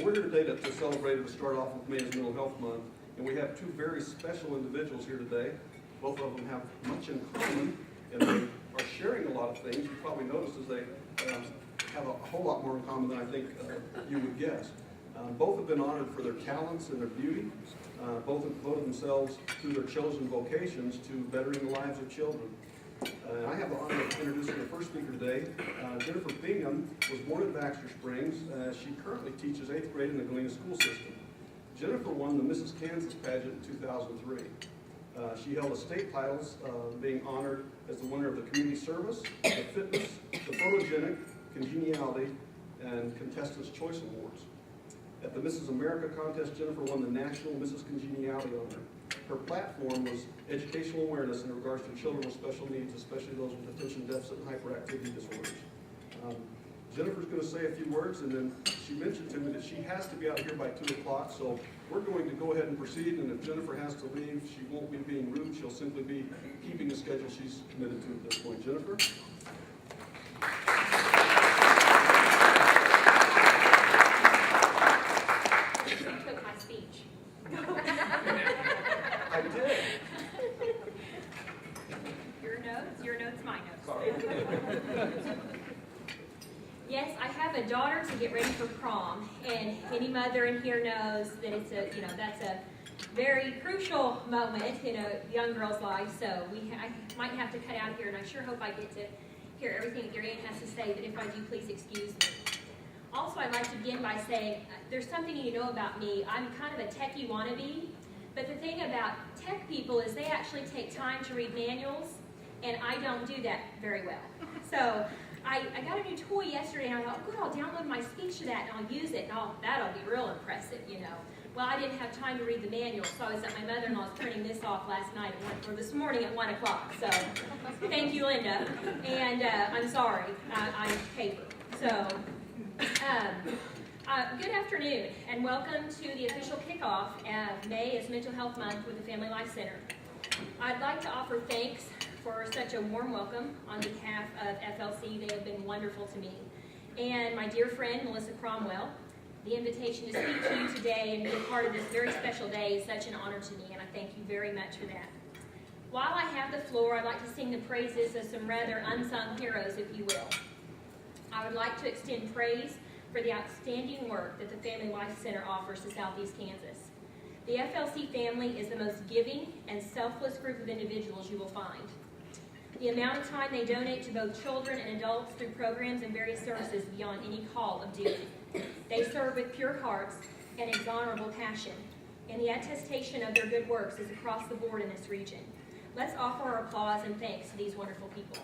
we're here today to celebrate and to start off with May as Mental Health Month, and we have two very special individuals here today. Both of them have much in common, and they are sharing a lot of things. You probably noticed as they have a whole lot more in common than I think you would guess. Both have been honored for their talents and their beauty. Both have devoted themselves through their chosen vocations to bettering the lives of children. I have the honor of introducing the first speaker today. Jennifer Bingham was born in Baxter Springs. She currently teaches 8th grade in the Galena school system. Jennifer won the Mrs. Kansas pageant in 2003. She held state titles, being honored as the winner of the Community Service, the Fitness, the Photogenic, Congeniality, and Contestant's Choice Awards. At the Mrs. America contest, Jennifer won the National Mrs. Congeniality honor. Her platform was educational awareness in regards to children with special needs, especially those with attention deficit and hyperactivity disorders. Jennifer's going to say a few words, and then she mentioned to me that she has to be out here by 2 o'clock, so we're going to go ahead and proceed, and if Jennifer has to leave, she won't be being rude. She'll simply be keeping the schedule she's committed to at this point. Jennifer? I did. Your notes, my notes. Sorry. Yes, I have a daughter to get ready for prom, and any mother in here knows that it's that's a very crucial moment in a young girl's life. So I might have to cut out here, and I sure hope I get to hear everything that Gary has to say. But if I do, please excuse me. Also, I'd like to begin by saying there's something you know about me. I'm kind of a techie wannabe. But the thing about tech people is they actually take time to read manuals, and I don't do that very well. So I got a new toy yesterday, and I thought, good, I'll download my speech to that, and I'll use it, and that'll be real impressive, you know. Well, I didn't have time to read the manual, so I was at my mother-in-law's printing this off last night, or this morning at 1 o'clock. So thank you, Linda. And I'm sorry, I'm paper. So good afternoon, and welcome to the official kickoff of May as Mental Health Month with the Family Life Center. I'd like to offer thanks for such a warm welcome on behalf of FLC. They have been wonderful to me. And my dear friend, Melissa Cromwell, the invitation to speak to you today and be a part of this very special day is such an honor to me, and I thank you very much for that. While I have the floor, I'd like to sing the praises of some rather unsung heroes, if you will. I would like to extend praise for the outstanding work that the Family Life Center offers to Southeast Kansas. The FLC family is the most giving and selfless group of individuals you will find. The amount of time they donate to both children and adults through programs and various services beyond any call of duty. They serve with pure hearts and exhonorable passion, and the attestation of their good works is across the board in this region. Let's offer our applause and thanks to these wonderful people.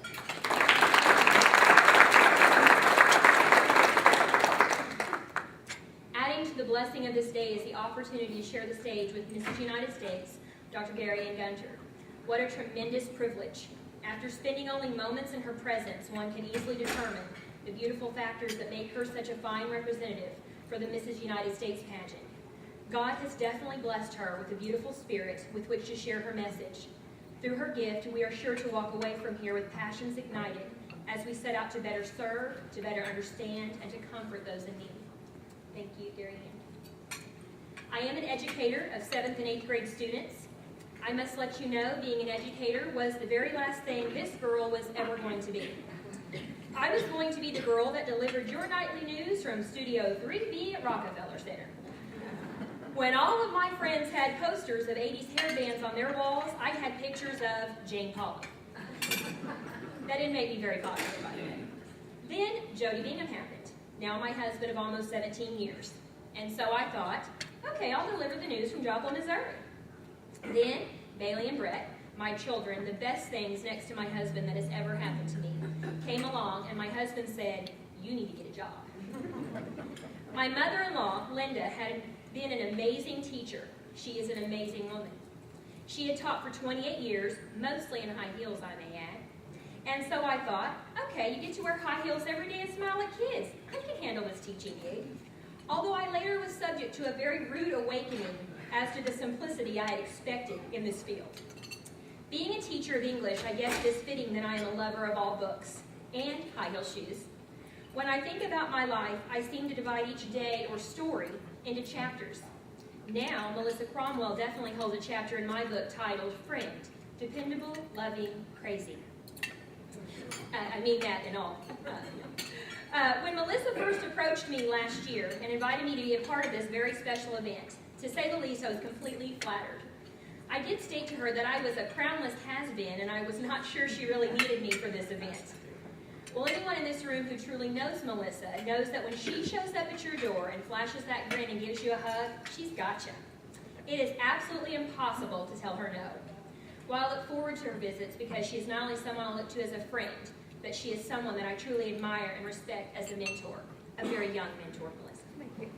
Adding to the blessing of this day is the opportunity to share the stage with Mrs. United States, Dr. Gary Ann Gunter. What a tremendous privilege. After spending only moments in her presence, one can easily determine the beautiful factors that make her such a fine representative for the Mrs. United States pageant. God has definitely blessed her with a beautiful spirit with which to share her message. Through her gift, we are sure to walk away from here with passions ignited as we set out to better serve, to better understand, and to comfort those in need. Thank you, Gary Ann. I am an educator of 7th and 8th grade students. I must let you know, being an educator was the very last thing this girl was ever going to be. I was going to be the girl that delivered your nightly news from Studio 3B at Rockefeller Center. When all of my friends had posters of 80s hairbands on their walls, I had pictures of Jane Pollock. That didn't make me very popular, by the way. Then Jody Bingham happened. Now my husband of almost 17 years. And so I thought, okay, I'll deliver the news from Joplin, Missouri. Then Bailey and Brett, my children, the best things next to my husband that has ever happened to me, came along, and my husband said, you need to get a job. My mother-in-law, Linda, had been an amazing teacher. She is an amazing woman. She had taught for 28 years, mostly in high heels, I may add. And so I thought, okay, you get to wear high heels every day and smile at kids. I can handle this teaching gig. Although I later was subject to a very rude awakening as to the simplicity I had expected in this field. Being a teacher of English, I guess it is fitting that I am a lover of all books and high heel shoes. When I think about my life, I seem to divide each day or story into chapters. Now, Melissa Cromwell definitely holds a chapter in my book titled Friend, Dependable, Loving, Crazy. I mean that in all. When Melissa first approached me last year and invited me to be a part of this very special event, to say the least, I was completely flattered. I did state to her that I was a crownless has-been and I was not sure she really needed me for this event. Well, anyone in this room who truly knows Melissa knows that when she shows up at your door and flashes that grin and gives you a hug, she's got you. It is absolutely impossible to tell her no. While I look forward to her visits because she is not only someone I look to as a friend, but she is someone that I truly admire and respect as a mentor, a very young mentor, Melissa.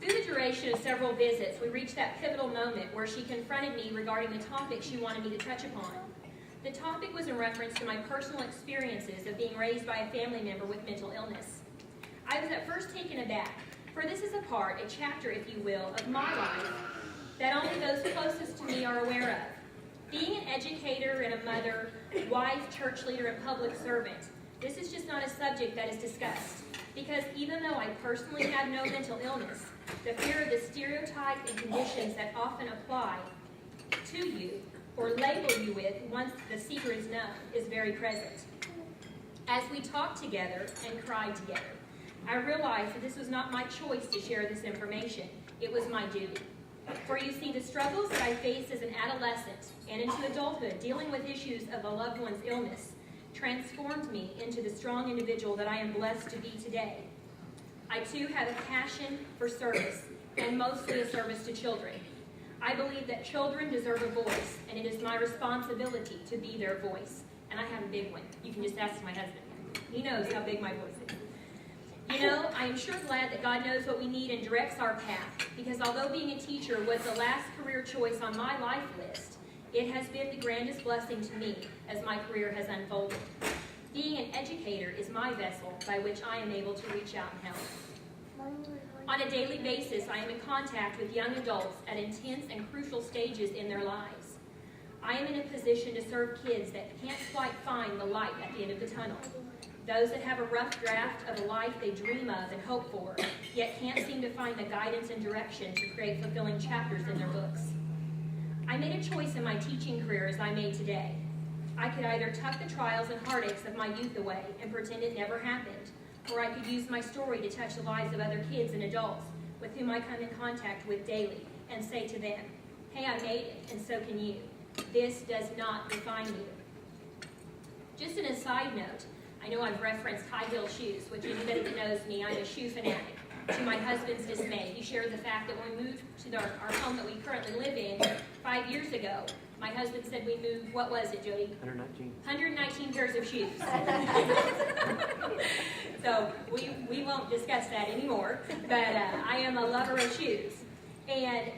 Through the duration of several visits, we reached that pivotal moment where she confronted me regarding the topic she wanted me to touch upon. The topic was in reference to my personal experiences of being raised by a family member with mental illness. I was at first taken aback, for this is a chapter, if you will, of my life that only those closest to me are aware of. Being an educator and a mother, wife, church leader, and public servant, this is just not a subject that is discussed, because even though I personally have no mental illness, the fear of the stereotype and conditions that often apply to you or label you with once the secret is known is very present. As we talked together and cried together, I realized that this was not my choice to share this information. It was my duty. For you see, the struggles that I faced as an adolescent and into adulthood dealing with issues of a loved one's illness transformed me into the strong individual that I am blessed to be today. I too have a passion for service, and mostly a service to children. I believe that children deserve a voice, and it is my responsibility to be their voice. And I have a big one. You can just ask my husband. He knows how big my voice is. You know, I am sure glad that God knows what we need and directs our path, because although being a teacher was the last career choice on my life list, it has been the grandest blessing to me as my career has unfolded. Being an educator is my vessel by which I am able to reach out and help. On a daily basis, I am in contact with young adults at intense and crucial stages in their lives. I am in a position to serve kids that can't quite find the light at the end of the tunnel. Those that have a rough draft of a life they dream of and hope for, yet can't seem to find the guidance and direction to create fulfilling chapters in their books. I made a choice in my teaching career as I made today. I could either tuck the trials and heartaches of my youth away and pretend it never happened, or I could use my story to touch the lives of other kids and adults with whom I come in contact with daily and say to them, hey, I made it, and so can you. This does not define you. Just an aside note, I know I've referenced high-heel shoes, which anybody that knows me, I'm a shoe fanatic. To my husband's dismay, he shared the fact that when we moved to our home that we currently live in 5 years ago, my husband said we moved, what was it, Jody? 119. 119 pairs of shoes. So we won't discuss that anymore, but I am a lover of shoes. And